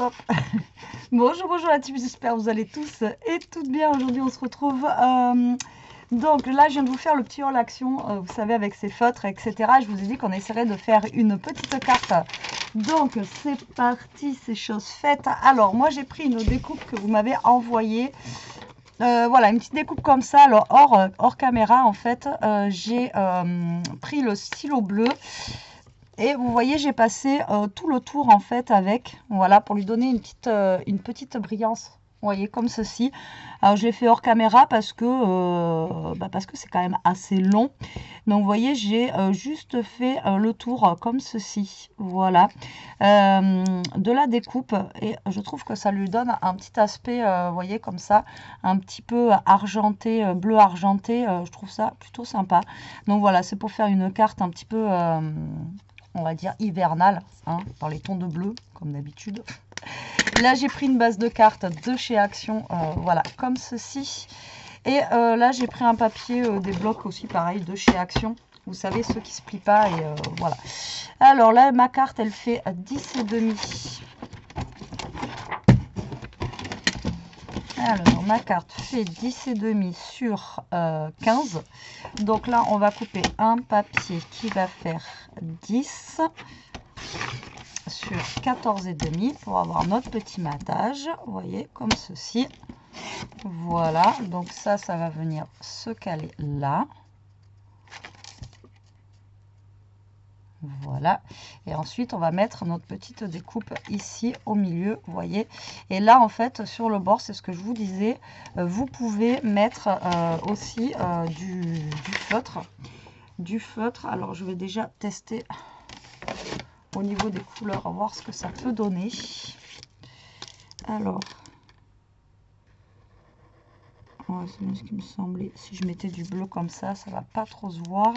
Hop. Bonjour, bonjour la team, j'espère que vous allez tous et toutes bien. Aujourd'hui, on se retrouve. Donc là, je viens de vous faire le petit haul action, vous savez, avec ces feutres, etc. Je vous ai dit qu'on essaierait de faire une petite carte. Donc, c'est parti, c'est chose faite. Alors, moi, j'ai pris une découpe que vous m'avez envoyée. Voilà, une petite découpe comme ça. Alors, hors caméra, en fait, j'ai pris le stylo bleu. Et vous voyez, j'ai passé tout le tour en fait avec, voilà, pour lui donner une petite brillance. Vous voyez, comme ceci. Alors, je l'ai fait hors caméra parce que c'est quand même assez long. Donc, vous voyez, j'ai juste fait le tour comme ceci. Voilà. De la découpe. Et je trouve que ça lui donne un petit aspect, vous voyez, comme ça, un petit peu argenté, bleu argenté. Je trouve ça plutôt sympa. Donc, voilà, c'est pour faire une carte un petit peu... on va dire hivernale, hein, dans les tons de bleu, comme d'habitude. Là, j'ai pris une base de cartes de chez Action, voilà, comme ceci. Et là, j'ai pris un papier, des blocs aussi, pareil, de chez Action. Vous savez, ceux qui ne se plient pas, et voilà. Alors là, ma carte, elle fait 10,5. Alors, ma carte fait 10,5 sur 15. Donc là, on va couper un papier qui va faire 10 sur 14,5 pour avoir notre petit matage. Vous voyez, comme ceci. Voilà, donc ça va venir se caler là. Voilà, et ensuite on va mettre notre petite découpe ici au milieu, vous voyez. Et là en fait sur le bord, c'est ce que je vous disais, vous pouvez mettre aussi du feutre. Alors je vais déjà tester au niveau des couleurs, voir ce que ça peut donner. Alors, ouais, c'est bien ce qui me semblait. Si je mettais du bleu comme ça va pas trop se voir.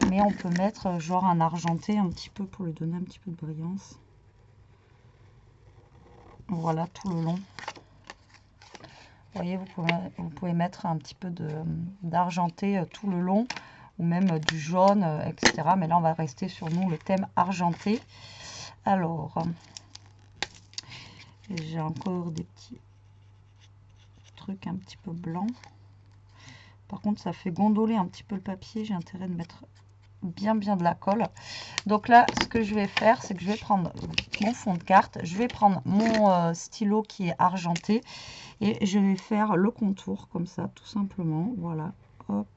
Mais on peut mettre genre un argenté un petit peu pour lui donner un petit peu de brillance. Voilà, tout le long. Vous voyez, vous pouvez mettre un petit peu d'argenté tout le long. Ou même du jaune, etc. Mais là, on va rester sur nous le thème argenté. Alors, j'ai encore des petits trucs un petit peu blancs. Par contre, ça fait gondoler un petit peu le papier. J'ai intérêt de mettre bien de la colle. Donc là, ce que je vais faire, c'est que je vais prendre mon fond de carte. Je vais prendre mon stylo qui est argenté. Et je vais faire le contour comme ça, tout simplement. Voilà. Hop.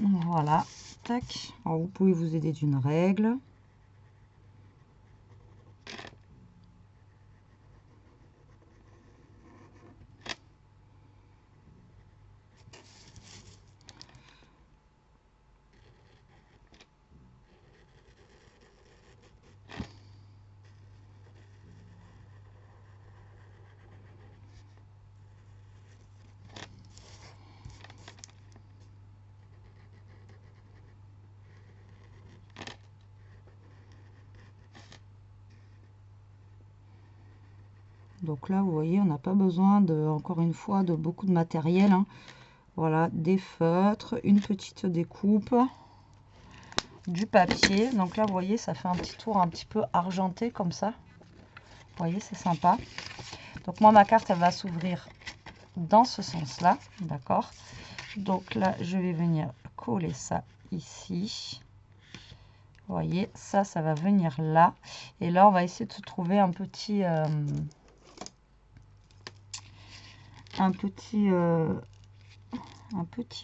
Voilà. Tac. Alors, vous pouvez vous aider d'une règle. Donc là, vous voyez, on n'a pas besoin encore une fois, de beaucoup de matériel, hein. Voilà, des feutres, une petite découpe, du papier. Donc là, vous voyez, ça fait un petit tour un petit peu argenté comme ça. Vous voyez, c'est sympa. Donc moi, ma carte, elle va s'ouvrir dans ce sens-là, d'accord. Donc là, je vais venir coller ça ici. Vous voyez, ça va venir là. Et là, on va essayer de se trouver un petit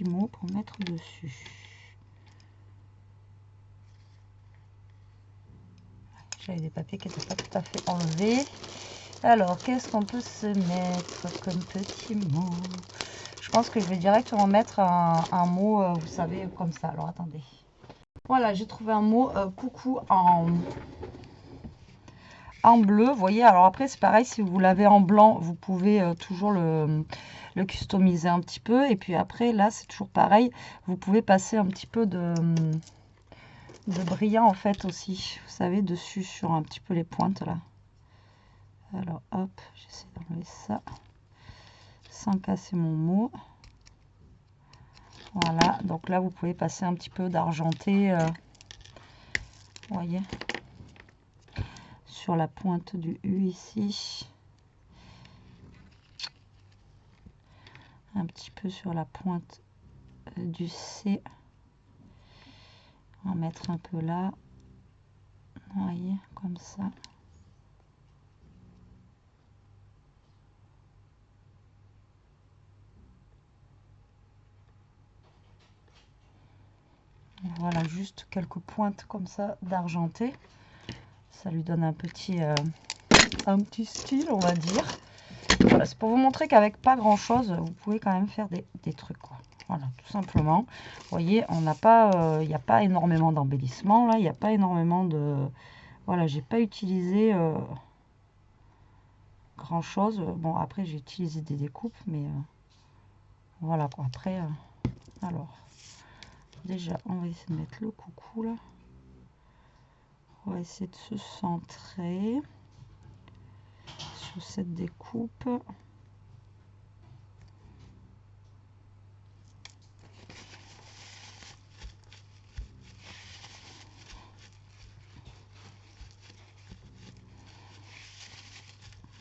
mot pour mettre dessus. J'avais des papiers qui n'étaient pas tout à fait enlevés. Alors, qu'est-ce qu'on peut se mettre comme petit mot? Je pense que je vais directement mettre un mot, vous savez, comme ça. Alors, attendez. Voilà, j'ai trouvé un mot coucou en bleu. Vous voyez, alors après, c'est pareil, si vous l'avez en blanc, vous pouvez toujours le customiser un petit peu. Et puis après, là, c'est toujours pareil. Vous pouvez passer un petit peu de brillant, en fait, aussi. Vous savez, dessus, sur un petit peu les pointes, là. Alors, hop, j'essaie d'enlever ça. Sans casser mon mot. Voilà, donc là, vous pouvez passer un petit peu d'argenté. Vous voyez, sur la pointe du U ici. Un petit peu sur la pointe du C. On va mettre un peu là. Vous voyez, comme ça. Voilà, juste quelques pointes comme ça d'argenté. Ça lui donne un petit style, on va dire. Voilà, c'est pour vous montrer qu'avec pas grand chose, vous pouvez quand même faire des trucs, quoi. Voilà, tout simplement. Vous voyez, on n'a pas, il n'y a pas énormément d'embellissement là, il n'y a pas énormément de... Voilà, j'ai pas utilisé grand chose. Bon, après j'ai utilisé des découpes, mais voilà quoi. Après, alors, déjà, on va essayer de mettre le coucou là. On va essayer de se centrer sur cette découpe.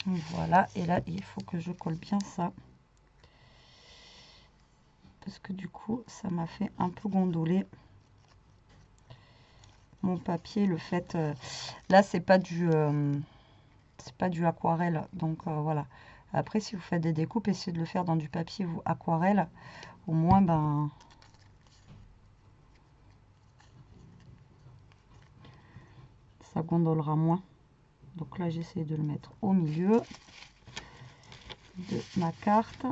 Voilà, et là il faut que je colle bien ça. Parce que du coup, ça m'a fait un peu gondoler mon papier. Le fait, là c'est pas du aquarelle, donc voilà. Après, si vous faites des découpes, essayez de le faire dans du papier vous aquarelle, au moins ben ça gondolera moins. Donc là, j'essaie de le mettre au milieu de ma carte.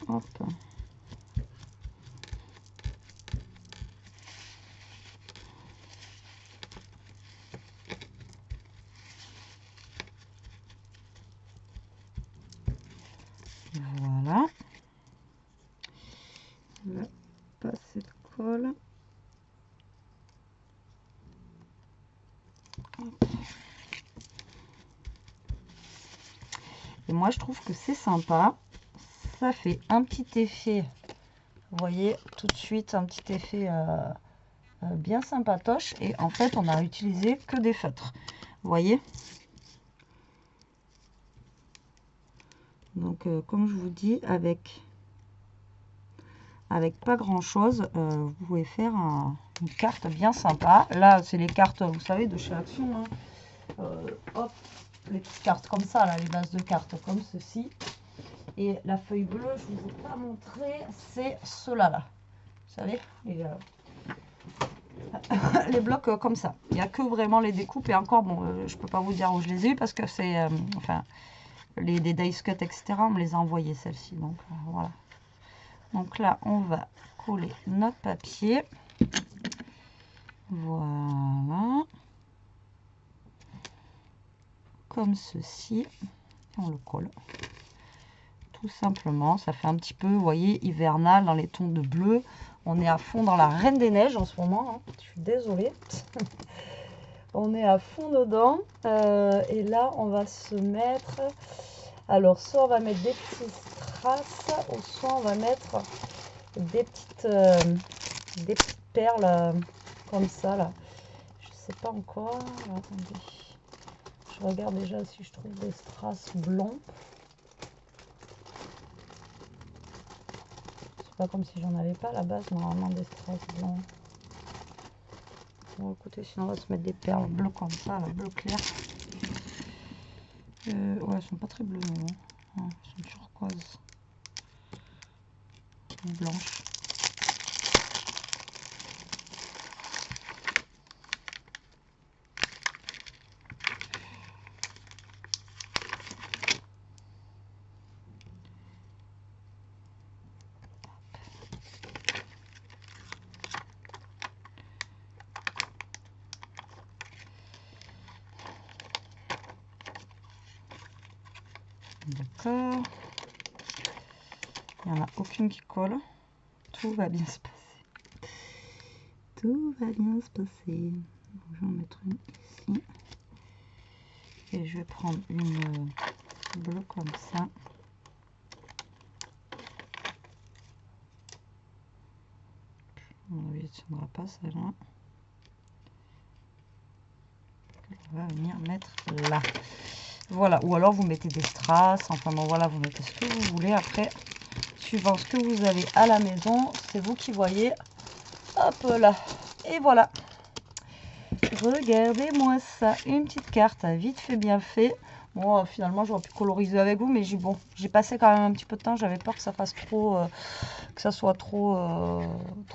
Hop. Voilà. Là, passer de colle. Hop. Et moi, je trouve que c'est sympa. Ça fait un petit effet, vous voyez, tout de suite, un petit effet bien sympatoche. Et en fait, on a utilisé que des feutres. Vous voyez? Donc, comme je vous dis, avec pas grand chose, vous pouvez faire une carte bien sympa. Là, c'est les cartes, vous savez, de chez Action. Hein. Hop, les petites cartes comme ça, là, les bases de cartes comme ceci. Et la feuille bleue, je ne vous ai pas montré, c'est cela là. Vous savez, les blocs comme ça. Il n'y a que vraiment les découpes. Et encore, bon, je peux pas vous dire où je les ai eu parce que c'est, enfin, des dice cut, etc. On me les a envoyés celles-ci. Donc voilà. Donc là, on va coller notre papier. Voilà. Comme ceci. On le colle. Tout simplement. Ça fait un petit peu, vous voyez, hivernal dans les tons de bleu. On est à fond dans la Reine des Neiges en ce moment. Hein. Je suis désolée. On est à fond dedans. Et là, on va se mettre... Alors, soit on va mettre des petites strass, ou soit on va mettre des petites perles comme ça, là. Je sais pas encore. Alors, attendez. Je regarde déjà si je trouve des strass blancs. C'est pas comme si j'en avais pas à la base, normalement, des strass blancs. Bon, écoutez, sinon on va se mettre des perles bleues comme ça, là, bleu clair. Ouais, elles sont pas très bleues, non. Elles sont turquoises. Blanches. D'accord. Il n'y en a aucune qui colle. Tout va bien se passer. Tout va bien se passer. Donc, je vais en mettre une ici. Et je vais prendre une bleue comme ça. On ne tiendra pas celle-là. on va venir mettre là. Voilà, ou alors vous mettez des strass, enfin bon voilà, vous mettez ce que vous voulez. Après, suivant ce que vous avez à la maison, c'est vous qui voyez. Hop là, et voilà. Regardez-moi ça, une petite carte, vite fait, bien fait. Bon, finalement, j'aurais pu coloriser avec vous, mais j'ai passé quand même un petit peu de temps. J'avais peur que ça fasse trop, que ça soit trop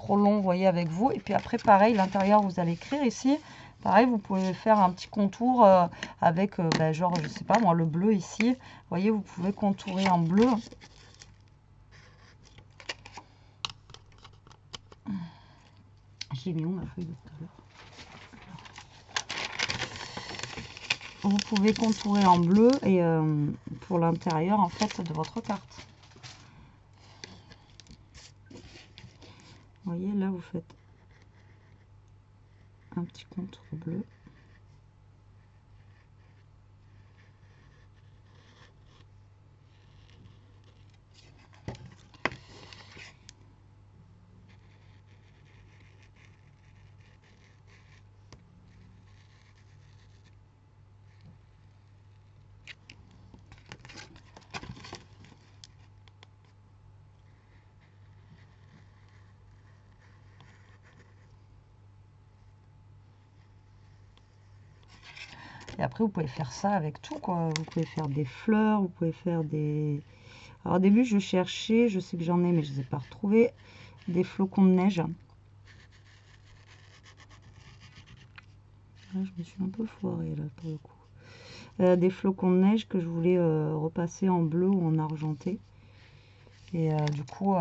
long, vous voyez, avec vous. Et puis après, pareil, l'intérieur, vous allez écrire ici. Pareil, vous pouvez faire un petit contour avec, genre, je sais pas moi, le bleu ici. Vous voyez, vous pouvez contourer en bleu. J'ai mis où ma feuille de tout à l'heure? Vous pouvez contourer en bleu et pour l'intérieur en fait de votre carte. Vous voyez, là vous faites un petit contour bleu. Et après, vous pouvez faire ça avec tout, quoi. Vous pouvez faire des fleurs, vous pouvez faire des... Alors, au début, je cherchais, je sais que j'en ai, mais je ne les ai pas retrouvés, des flocons de neige. Là, je me suis un peu foirée, là, pour le coup. Des flocons de neige que je voulais repasser en bleu ou en argenté. Et du coup,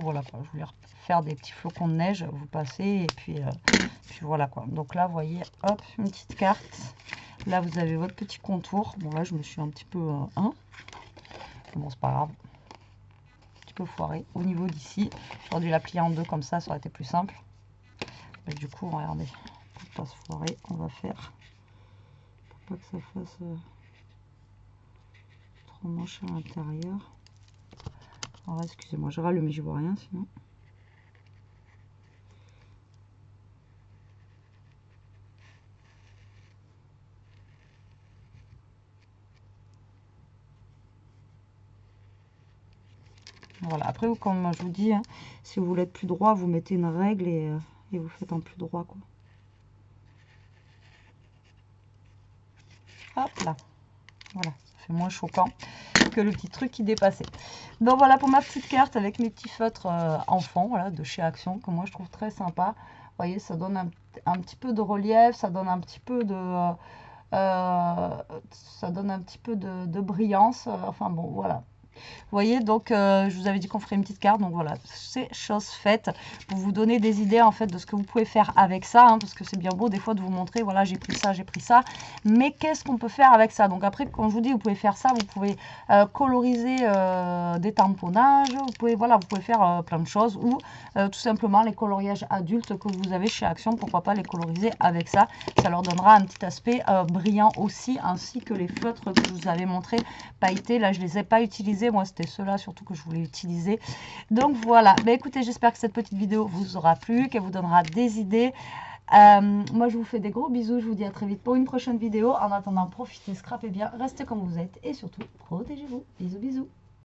voilà, quoi. Je voulais faire des petits flocons de neige, vous passez, et puis voilà, quoi. Donc là, vous voyez, hop, une petite carte. Là, vous avez votre petit contour. Bon, là, je me suis un petit peu... bon, c'est pas grave. Un petit peu foiré. Au niveau d'ici, j'aurais dû la plier en deux comme ça aurait été plus simple. Mais du coup, regardez, pour pas se foirer, on va faire... Pour pas que ça fasse trop moche à l'intérieur. Alors, excusez-moi, je râle, mais je vois rien sinon. Voilà, après, comme je vous dis, hein, si vous voulez être plus droit, vous mettez une règle et vous faites en plus droit, quoi. Hop là, voilà, ça fait moins choquant que le petit truc qui dépassait. Donc voilà pour ma petite carte avec mes petits feutres enfants, voilà, de chez Action, que moi je trouve très sympa. Vous voyez, ça donne un petit peu de relief, ça donne un petit peu de... ça donne un petit peu de brillance, enfin bon, voilà. Vous voyez, donc je vous avais dit qu'on ferait une petite carte, donc voilà, c'est chose faite pour vous donner des idées en fait de ce que vous pouvez faire avec ça, hein, parce que c'est bien beau des fois de vous montrer, voilà, j'ai pris ça, mais qu'est-ce qu'on peut faire avec ça? Donc après, quand je vous dis, vous pouvez faire ça, vous pouvez coloriser des tamponnages, vous pouvez, voilà, vous pouvez faire plein de choses, ou tout simplement les coloriages adultes que vous avez chez Action, pourquoi pas les coloriser avec ça, ça leur donnera un petit aspect brillant aussi, ainsi que les feutres que je vous avais montré pailletés, là je les ai pas utilisés, moi c'était ceux-là surtout que je voulais utiliser. Donc voilà, bah, écoutez, j'espère que cette petite vidéo vous aura plu, qu'elle vous donnera des idées. Moi je vous fais des gros bisous, je vous dis à très vite pour une prochaine vidéo. En attendant, profitez, scrapez bien, restez comme vous êtes et surtout protégez-vous. Bisous bisous.